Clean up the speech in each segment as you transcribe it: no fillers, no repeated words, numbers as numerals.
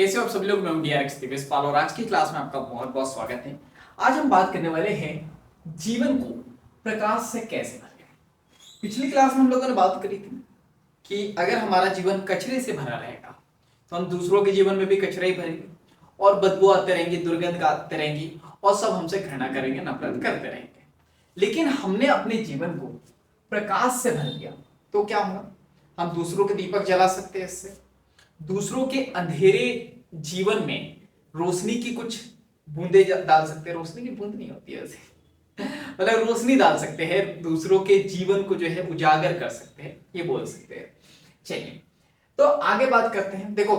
कैसे हो आप सभी लोग। मैं हूं डीआरएक्स दिवेश पाल और आज की क्लास में आपका बहुत बहुत स्वागत है। आज हम बात करने वाले हैं जीवन को प्रकाश से कैसे भरें। पिछली क्लास में हम लोगों ने बात करी थी कि अगर हमारा जीवन कचरे से भरा रहेगा तो हम दूसरों के जीवन में भी कचरा ही भरेंगे और बदबू आते रहेंगी, दुर्गंध आते रहेंगी और सब हमसे घृणा करेंगे, नफरत करते रहेंगे। लेकिन हमने अपने जीवन को प्रकाश से भर दिया तो क्या होगा? हम दूसरों के दीपक जला सकते हैं, इससे दूसरों के अंधेरे जीवन में रोशनी की कुछ बूंदे डाल सकते हैं। रोशनी की बूंद नहीं होती है ऐसे, मतलब रोशनी डाल सकते हैं, दूसरों के जीवन को जो है उजागर कर सकते हैं, ये बोल सकते हैं। चलिए तो आगे बात करते हैं। देखो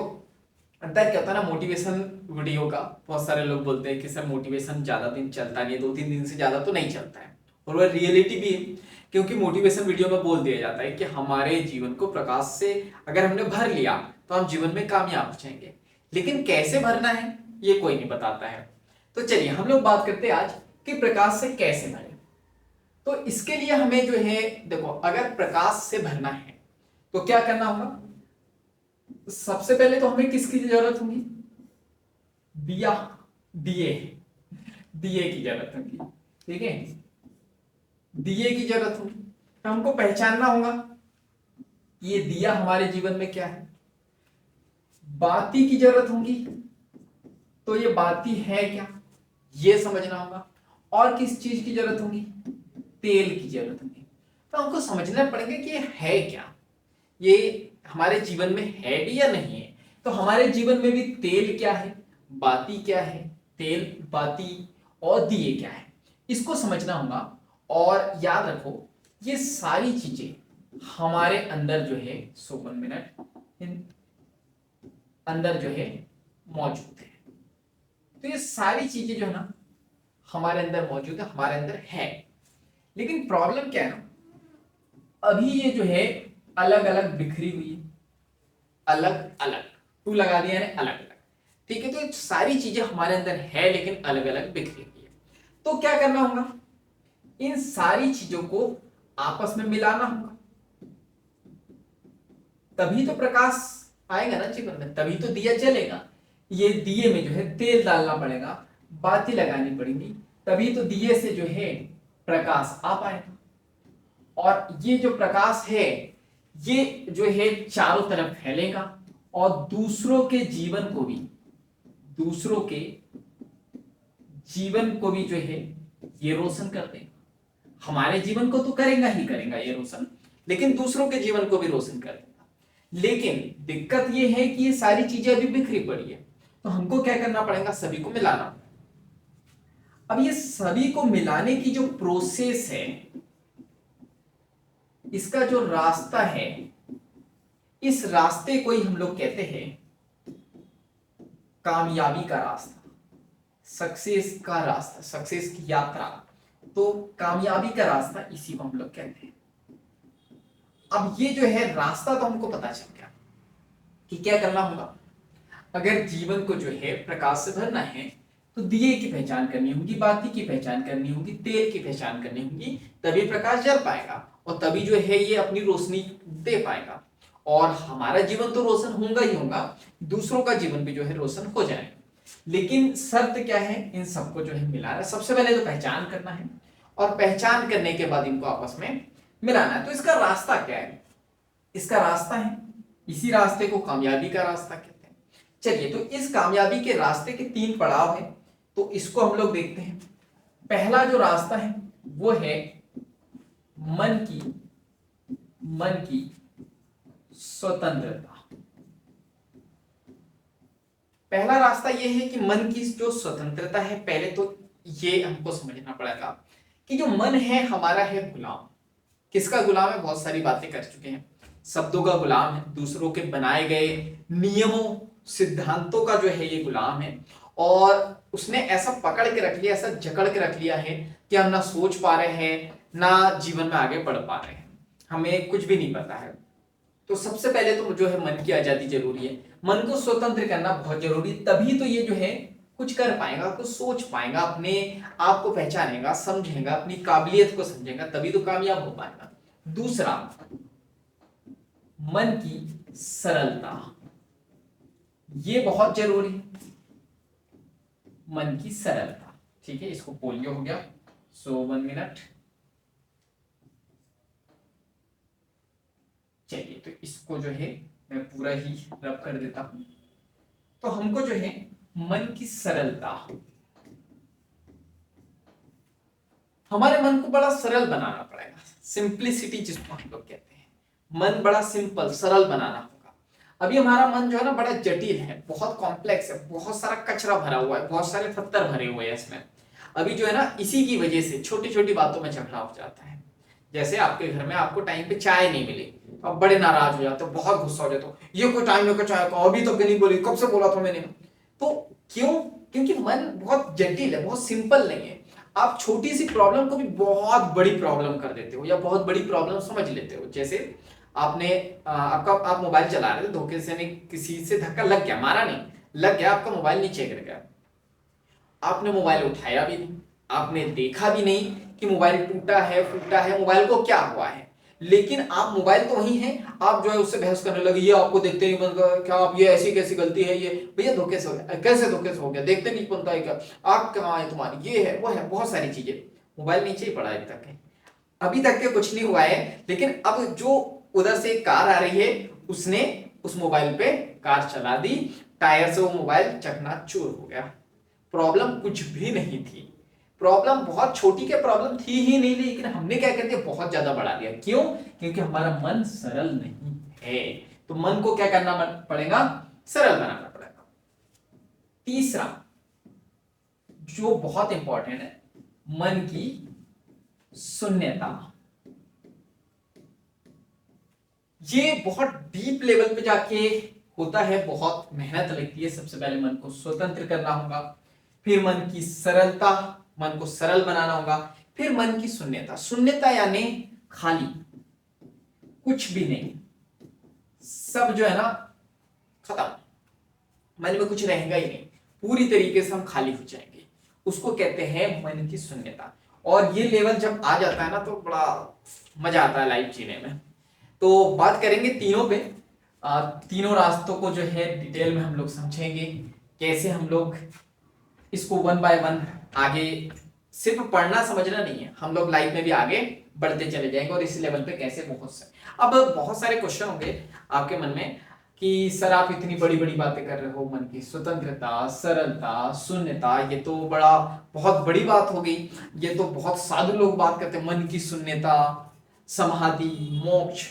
अंतर क्या होता है ना मोटिवेशन वीडियो का। बहुत सारे लोग बोलते हैं कि सर मोटिवेशन ज्यादा दिन चलता नहीं है, 2-3 दिन से ज्यादा तो नहीं चलता है, और वह रियलिटी भी है। क्योंकि मोटिवेशन वीडियो में बोल दिया जाता है कि हमारे जीवन को प्रकाश से अगर हमने भर लिया तो हम जीवन में कामयाब हो जाएंगे, लेकिन कैसे भरना है ये कोई नहीं बताता है। तो चलिए हम लोग बात करते हैं आज कि प्रकाश से कैसे भरें। तो इसके लिए हमें जो है, देखो अगर प्रकाश से भरना है तो क्या करना होगा? सबसे पहले तो हमें किसकी जरूरत होगी? दिया, दिए, दिए की जरूरत होगी। ठीक है, दिए की जरूरत होगी। तो हमको पहचानना होगा ये दिया हमारे जीवन में क्या है। बाती की जरूरत होगी, तो ये बाती है क्या, ये समझना होगा। और किस चीज की जरूरत होगी? तेल की जरूरत होगी। तो हमको समझना पड़ेगा कि ये है क्या, ये हमारे जीवन में है भी या नहीं है। तो हमारे जीवन में भी तेल क्या है, बाती क्या है, तेल, बाती और दिए क्या है, इसको समझना होगा। और याद रखो ये सारी चीजें हमारे अंदर जो है 1 मिनट अंदर जो है मौजूद है। तो ये सारी चीजें जो है ना हमारे अंदर मौजूद है, हमारे अंदर है। लेकिन प्रॉब्लम क्या है ना, अभी ये जो है अलग अलग बिखरी हुई है, अलग अलग, टू लगा दिया है अलग अलग। ठीक है, तो ये सारी चीजें हमारे अंदर है लेकिन अलग अलग बिखरी हुई है। तो क्या करना होगा? इन सारी चीजों को आपस में मिलाना होगा, तभी तो प्रकाश आएगा ना जीवन में, तभी तो दिया जलेगा। ये दिए में जो है तेल डालना पड़ेगा, बाती लगानी पड़ेगी, तभी तो दिए से जो है प्रकाश आ पाएगा। और ये जो प्रकाश है ये जो है चारों तरफ फैलेगा और दूसरों के जीवन को भी, दूसरों के जीवन को भी जो है ये रोशन कर देगा। हमारे जीवन को तो करेगा ही करेगा ये रोशन, लेकिन दूसरों के जीवन को भी रोशन कर देगा। लेकिन दिक्कत ये है कि ये सारी चीजें अभी बिखरी पड़ी है, तो हमको क्या करना पड़ेगा? सभी को मिलाना। अब ये सभी को मिलाने की जो प्रोसेस है, इसका जो रास्ता है, इस रास्ते को ही हम लोग कहते हैं कामयाबी का रास्ता, सक्सेस का रास्ता, सक्सेस की यात्रा। तो कामयाबी का रास्ता इसी को हम लोग कहते हैं। अब ये जो है रास्ता तो हमको पता चल गया कि क्या करना होगा। अगर जीवन को जो है प्रकाश से भरना है तो दिए की पहचान करनी होगी, बाती की पहचान करनी होगी, तेल की पहचान करनी होगी, तभी प्रकाश जल पाएगा और तभी जो है ये अपनी रोशनी दे पाएगा। और हमारा जीवन तो रोशन होगा ही होगा, दूसरों का जीवन भी जो है रोशन हो जाएगा। लेकिन शर्त क्या है? इन सबको जो है मिलाना। सबसे पहले तो पहचान करना है और पहचान करने के बाद इनको आपस में मिलाना है। तो इसका रास्ता क्या है? इसका रास्ता है, इसी रास्ते को कामयाबी का रास्ता कहते हैं। चलिए तो इस कामयाबी के रास्ते के 3 पड़ाव है, तो इसको हम लोग देखते हैं। पहला जो रास्ता है वो है मन की स्वतंत्रता। पहला रास्ता यह है कि मन की जो स्वतंत्रता है, पहले तो ये हमको समझना पड़ेगा कि जो मन है हमारा है गुलाम। किसका गुलाम है? बहुत सारी बातें कर चुके हैं, शब्दों का गुलाम है, दूसरों के बनाए गए नियमों सिद्धांतों का जो है ये गुलाम है। और उसने ऐसा पकड़ के रख लिया, ऐसा जकड़ के रख लिया है कि हम ना सोच पा रहे हैं, ना जीवन में आगे बढ़ पा रहे हैं, हमें कुछ भी नहीं पता है। तो सबसे पहले तो जो है मन की आजादी जरूरी है, मन को स्वतंत्र करना बहुत जरूरी, तभी तो ये जो है कुछ कर पाएगा, कुछ सोच पाएगा, अपने आप को पहचानेगा, समझेगा, अपनी काबिलियत को समझेगा, तभी तो कामयाब हो पाएगा। दूसरा, मन की सरलता। ये बहुत जरूरी है, मन की सरलता। ठीक है, इसको पोलियो हो गया। सो 1 मिनट। चलिए, तो इसको जो है मैं पूरा ही रब कर देता हूं। तो हमको जो है मन की सरलता, हमारे मन को बड़ा सरल बनाना पड़ेगा। सिंप्लिसिटी जिसको हम लोग कहते हैं, मन बड़ा सिंपल सरल बनाना होगा। अभी हमारा मन जो है ना बड़ा जटिल है, बहुत कॉम्प्लेक्स है, बहुत सारा कचरा भरा हुआ है, बहुत सारे पत्थर भरे हुए हैं इसमें। अभी जो है ना इसी की वजह से छोटी छोटी बातों में झगड़ा हो जाता है। जैसे आपके घर में आपको टाइम पे चाय नहीं मिली, अब बड़े नाराज हो जाते हो, बहुत गुस्सा हो जाते हो, ये कोई टाइम में चाय को अभी तक नहीं बोली, कब से बोला था मैंने। तो क्यों? क्योंकि मन बहुत जटिल है, बहुत सिंपल नहीं है। आप छोटी सी प्रॉब्लम को भी बहुत बड़ी प्रॉब्लम कर देते हो या बहुत बड़ी प्रॉब्लम समझ लेते हो। जैसे आपने आप मोबाइल चला रहे थे, धोखे से नहीं, किसी से धक्का लग गया, मारा नहीं, लग गया, आपका मोबाइल नीचे गिर गया, आपने मोबाइल उठाया भी नहीं, आपने देखा भी नहीं कि मोबाइल टूटा है फूटा है, मोबाइल को क्या हुआ है, लेकिन आप मोबाइल तो वही है, आप जो है उससे बहस करने लगे, ये आपको देखते नहीं बनता क्या, आप ये ऐसी कैसी गलती है, ये भैया धोखे से हो गया, कैसे धोखे से हो गया, देखते नहीं बनता है क्या, आप कहाँ है तुम्हारी, ये है वो है, बहुत सारी चीजें। मोबाइल नीचे ही पड़ा है अभी तक के कुछ नहीं हुआ है, लेकिन अब जो उधर से कार आ रही है, उसने उस मोबाइल पे कार चला दी, टायर से वो मोबाइल चकनाचूर हो गया। प्रॉब्लम कुछ भी नहीं थी, प्रॉब्लम बहुत छोटी के प्रॉब्लम थी ही नहीं, लेकिन हमने क्या कर दिया, बहुत ज्यादा बढ़ा दिया। क्यों? क्योंकि हमारा मन सरल नहीं है। तो मन को क्या करना पड़ेगा? सरल बनाना पड़ेगा। तीसरा जो बहुत इंपॉर्टेंट है, मन की शून्यता। ये बहुत डीप लेवल पे जाके होता है, बहुत मेहनत लगती है। सबसे पहले मन को स्वतंत्र करना होगा, फिर मन की सरलता, मन को सरल बनाना होगा, फिर मन की शून्यता। शून्यता यानी खाली, कुछ भी नहीं, सब जो है ना खत्म, मन में कुछ रहेगा ही नहीं, पूरी तरीके से हम खाली हो जाएंगे, उसको कहते हैं मन की शून्यता। और ये लेवल जब आ जाता है ना तो बड़ा मजा आता है लाइफ जीने में। तो बात करेंगे तीनों पे, तीनों रास्तों को जो है डिटेल में हम लोग समझेंगे, कैसे हम लोग इसको 1 बाय 1 आगे, सिर्फ पढ़ना समझना नहीं है, हम लोग लाइफ में भी आगे बढ़ते चले जाएंगे और इस लेवल पे कैसे पहुंच सकते। अब बहुत सारे क्वेश्चन होंगे आपके मन में कि सर आप इतनी बड़ी बड़ी बातें कर रहे हो, मन की स्वतंत्रता, सरलता, शून्यता, ये तो बड़ा बहुत बड़ी बात हो गई, ये तो बहुत साधु लोग बात करते हैं, मन की शून्यता, समाधि, मोक्ष।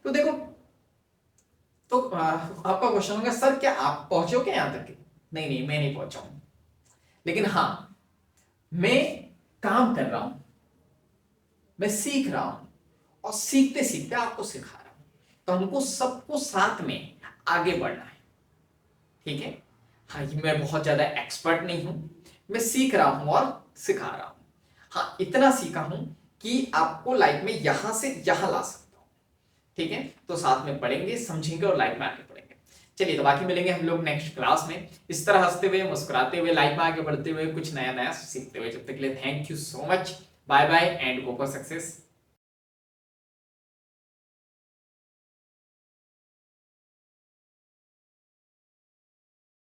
तो देखो, तो आपका क्वेश्चन होगा सर क्या आप पहुंचे हो क्या यहां तक? नहीं नहीं, मैं नहीं पहुंचा हूं, लेकिन हाँ मैं काम कर रहा हूं, मैं सीख रहा हूं, और सीखते सीखते आपको सिखा रहा हूं। तो हमको सबको साथ में आगे बढ़ना है, ठीक है। हाँ, मैं बहुत ज्यादा एक्सपर्ट नहीं हूं, मैं सीख रहा हूं और सिखा रहा हूं। हाँ, इतना सीखा हूं कि आपको लाइफ में यहां से यहां ला सकता हूं, ठीक है। तो साथ में पढ़ेंगे, समझेंगे और लाइफ में आगे बढ़ेंगे। चलिए, तो बाकी मिलेंगे हम लोग नेक्स्ट क्लास में, इस तरह हंसते हुए, मुस्कुराते हुए, लाइफ में आगे बढ़ते हुए, कुछ नया नया सीखते हुए। जब तक के लिए thank you so much, bye bye and go for success.